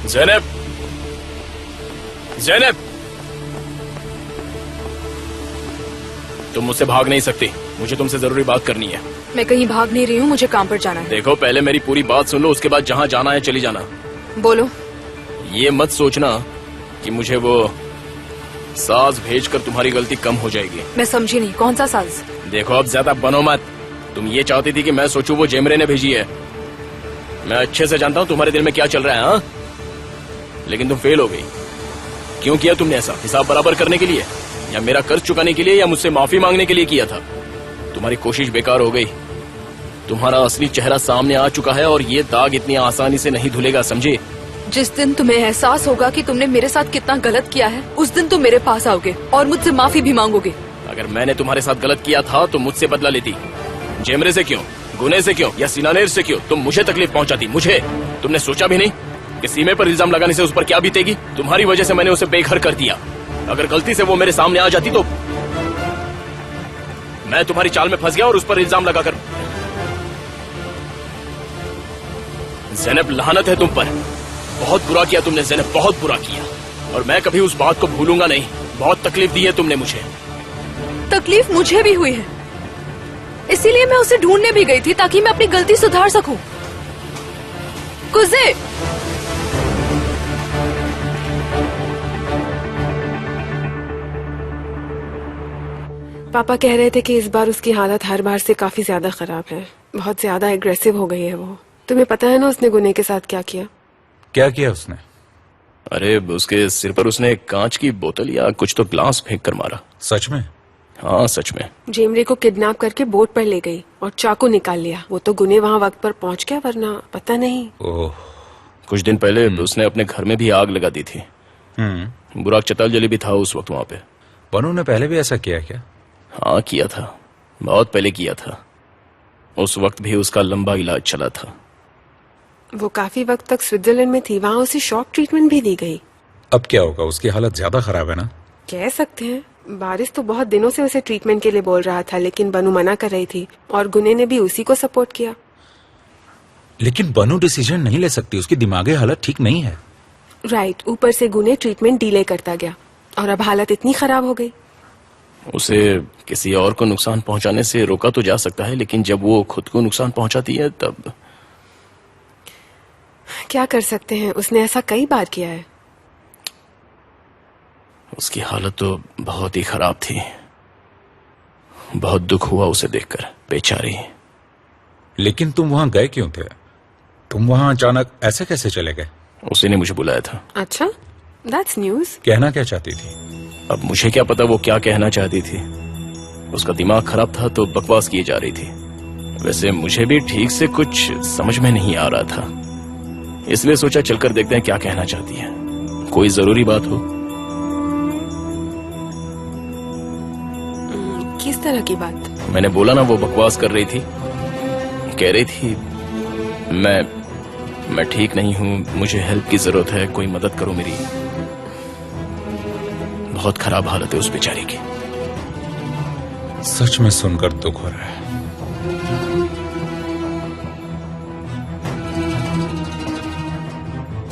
ज़ैनब, ज़ैनब, तुम मुझसे भाग नहीं सकती। मुझे तुमसे जरूरी बात करनी है। मैं कहीं भाग नहीं रही हूँ, मुझे काम पर जाना है। देखो, पहले मेरी पूरी बात सुन लो, उसके बाद जहाँ जाना है चली जाना। बोलो। ये मत सोचना कि मुझे वो साज भेजकर तुम्हारी गलती कम हो जाएगी। मैं समझी नहीं, कौन सा साज? देखो, अब ज्यादा बनो मत। तुम ये चाहती थी कि मैं सोचूं वो जेमरे ने भेजी है। मैं अच्छे से जानता हूँ तुम्हारे दिल में क्या चल रहा है, हाँ? लेकिन तुम फेल हो गई। क्यों किया तुमने ऐसा? हिसाब बराबर करने के लिए, या मेरा कर्ज चुकाने के लिए, या मुझसे माफी मांगने के लिए किया था? तुम्हारी कोशिश बेकार हो गई। तुम्हारा असली चेहरा सामने आ चुका है और ये दाग इतनी आसानी से नहीं धुलेगा, समझे? जिस दिन तुम्हें एहसास होगा कि तुमने मेरे साथ कितना गलत किया है, उस दिन तुम मेरे पास आओगे और मुझसे माफी भी मांगोगे। अगर मैंने तुम्हारे साथ गलत किया था तो मुझसे बदला लेती। जेमरे से क्यों, गुने से क्यों, या सिनानेर से क्यों तुम मुझे तकलीफ पहुंचाती? मुझे तुमने सोचा भी नहीं कि सीमे पर इल्जाम लगाने से उस पर क्या बीतेगी? तुम्हारी वजह से मैंने उसे बेघर कर दिया। अगर गलती से वो मेरे सामने आ जाती तो मैं तुम्हारी चाल में फंस गया और उस पर इल्जाम लगाकर। ज़ैनब, लानत है तुम पर। बहुत बुरा किया तुमने ज़ैनब, बहुत बुरा किया, और मैं कभी उस बात को भूलूंगा नहीं। बहुत तकलीफ दी है तुमने मुझे। तकलीफ मुझे भी हुई है, इसीलिए मैं उसे ढूंढने भी गई थी ताकि मैं अपनी गलती सुधार सकूं। कुज़े, पापा कह रहे थे कि इस बार उसकी हालत हर बार से काफी ज्यादा खराब है। बहुत ज्यादा एग्रेसिव हो गई है वो। तुम्हें पता है ना उसने गुने के साथ क्या किया? क्या किया उसने? अरे, उसके सिर पर उसने कांच की बोतल या कुछ तो ग्लास फेंक कर मारा। सच में? हाँ, सच में। जेमरे को किडनैप करके बोट पर ले गई और चाकू निकाल लिया। वो तो गुने वहाँ वक्त पर पहुँच गया, वरना पता नहीं। ओह। कुछ दिन पहले उसने अपने घर में भी आग लगा दी थी। बुराक चतालजली भी था उस वक्त वहाँ पे। बनू ने पहले भी ऐसा किया क्या? हाँ, किया था, बहुत पहले किया था। उस वक्त भी उसका लंबा इलाज चला था। वो काफी वक्त तक स्विट्जरलैंड में थी, वहाँ उसे शॉक ट्रीटमेंट भी दी गई। अब क्या होगा? उसकी हालत ज्यादा खराब है ना? कह सकते हैं। बारिश तो बहुत दिनों से उसे ट्रीटमेंट के लिए बोल रहा था, लेकिन बनू मना कर रही थी और गुने ने भी उसी को सपोर्ट किया। लेकिन बनू डिसीजन नहीं ले सकती, उसकी दिमागी हालत ठीक नहीं है। राइट, ऊपर से गुने ट्रीटमेंट डिले करता गया और अब हालत इतनी खराब हो गई। उसे किसी और को नुकसान पहुंचाने से रोका तो जा सकता है, लेकिन जब वो खुद को नुकसान पहुंचाती है तब क्या कर सकते हैं? उसने ऐसा कई बार किया है। उसकी हालत तो बहुत ही खराब थी। बहुत दुख हुआ उसे देखकर, बेचारी। लेकिन तुम वहां गए क्यों थे? तुम वहां अचानक ऐसे कैसे चले गए? उसी ने मुझे बुलाया था। अच्छा, दैट्स न्यूज़। कहना क्या चाहती थी? अब मुझे क्या पता वो क्या कहना चाहती थी। उसका दिमाग खराब था तो बकवास किए जा रही थी। वैसे मुझे भी ठीक से कुछ समझ में नहीं आ रहा था, इसलिए सोचा चलकर देखते हैं क्या कहना चाहती है। कोई जरूरी बात हो। किस तरह की बात? मैंने बोला ना, वो बकवास कर रही थी। कह रही थी मैं ठीक नहीं हूँ, मुझे हेल्प की जरूरत है, कोई मदद करो मेरी। बहुत खराब हालत है उस बेचारी की। सच में सुनकर दुख हो रहा है।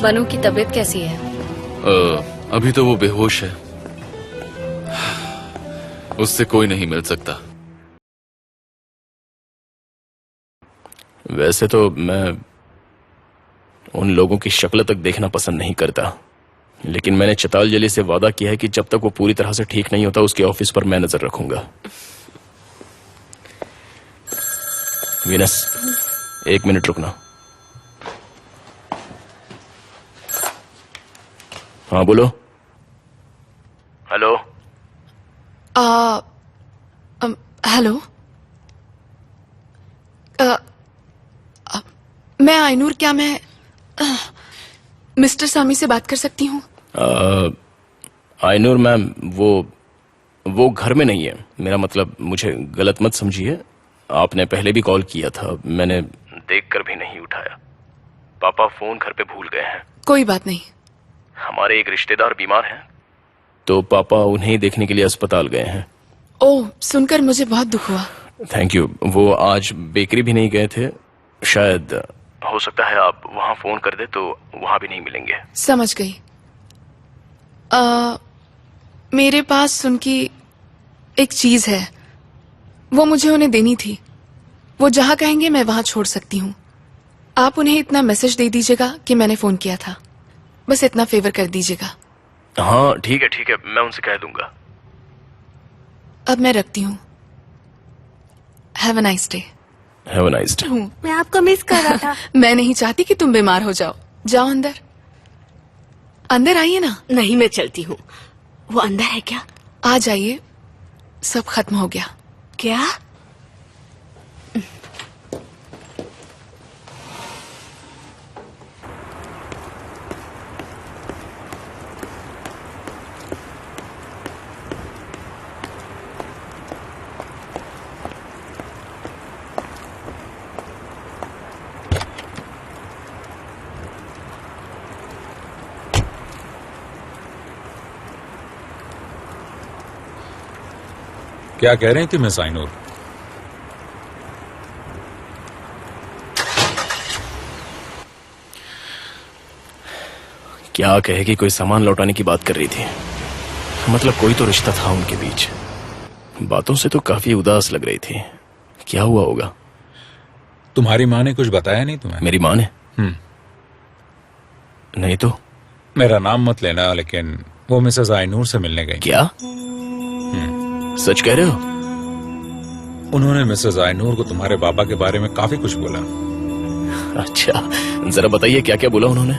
बनू की तबीयत कैसी है? अभी तो वो बेहोश है। उससे कोई नहीं मिल सकता। वैसे तो मैं उन लोगों की शक्ल तक देखना पसंद नहीं करता, लेकिन मैंने चतालजली से वादा किया है कि जब तक वो पूरी तरह से ठीक नहीं होता उसके ऑफिस पर मैं नजर रखूंगा। वीनस, 1 मिनट रुकना। हाँ, बोलो। हेलो। हेलो। मैं आइनूर, क्या मैं मिस्टर सामी से बात कर सकती हूँ? आइनूर मैम, वो घर में नहीं है। मेरा मतलब, मुझे गलत मत समझिए। आपने पहले भी कॉल किया था, मैंने देखकर भी नहीं उठाया। पापा फोन घर पे भूल गए हैं। कोई बात नहीं। हमारे एक रिश्तेदार बीमार हैं, तो पापा उन्हें देखने के लिए अस्पताल गए हैं। ओह, सुनकर मुझे बहुत दुख हुआ। Thank you. वो आज बेकरी भी नहीं गए थे, शायद हो सकता है आप वहां फोन कर दे तो वहां भी नहीं मिलेंगे। समझ गई। मेरे पास उनकी एक चीज है, वो मुझे उन्हें देनी थी। वो जहां कहेंगे मैं वहां छोड़ सकती हूँ। आप उन्हें इतना मैसेज दे दीजिएगा कि मैंने फोन किया था। बस इतना फेवर कर दीजिएगा। हाँ ठीक है, मैं उनसे कह दूंगा। अब मैं रखती हूँ। Have a nice day. Have a nice day. मैं आपको मिस कर रहा था। मैं नहीं चाहती कि तुम बीमार हो जाओ। जाओ अंदर, अंदर आइए ना। नहीं, मैं चलती हूँ। वो अंदर है क्या? आ जाइए, सब खत्म हो गया। क्या? क्या कह रही थी मिस आइनूर? क्या कहे कि कोई सामान लौटाने की बात कर रही थी। मतलब कोई तो रिश्ता था उनके बीच। बातों से तो काफी उदास लग रही थी। क्या हुआ होगा? तुम्हारी माँ ने कुछ बताया नहीं तुम्हें? मेरी माँ ने? नहीं तो। मेरा नाम मत लेना, लेकिन वो मिसेस आइनूर से मिलने गई। क्या? सच कह रहे हो? उन्होंने मिसेस आइनूर को तुम्हारे बाबा के बारे में काफी कुछ बोला। अच्छा, जरा बताइए क्या क्या बोला उन्होंने?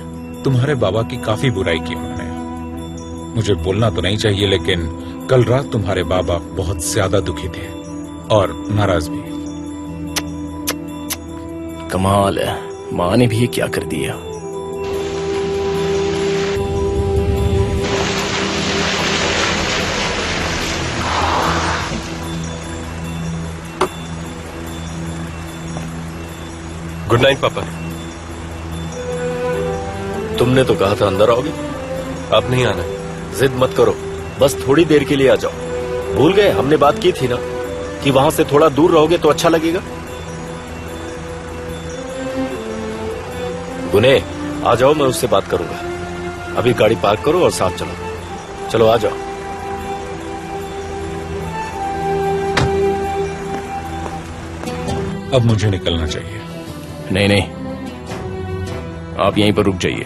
तुम्हारे बाबा की काफी बुराई की उन्होंने। मुझे बोलना तो नहीं चाहिए, लेकिन कल रात तुम्हारे बाबा बहुत ज्यादा दुखी थे और नाराज भी। कमाल है, माँ ने भी ये क्या कर दिया। गुड नाइट पापा। तुमने तो कहा था अंदर आओगे, अब नहीं आना। जिद मत करो, बस थोड़ी देर के लिए आ जाओ। भूल गए हमने बात की थी ना कि वहां से थोड़ा दूर रहोगे तो अच्छा लगेगा। गुने, आ जाओ, मैं उससे बात करूंगा। अभी गाड़ी पार्क करो और साथ चलो। चलो आ जाओ। अब मुझे निकलना चाहिए। नहीं, आप यहीं पर रुक जाइए।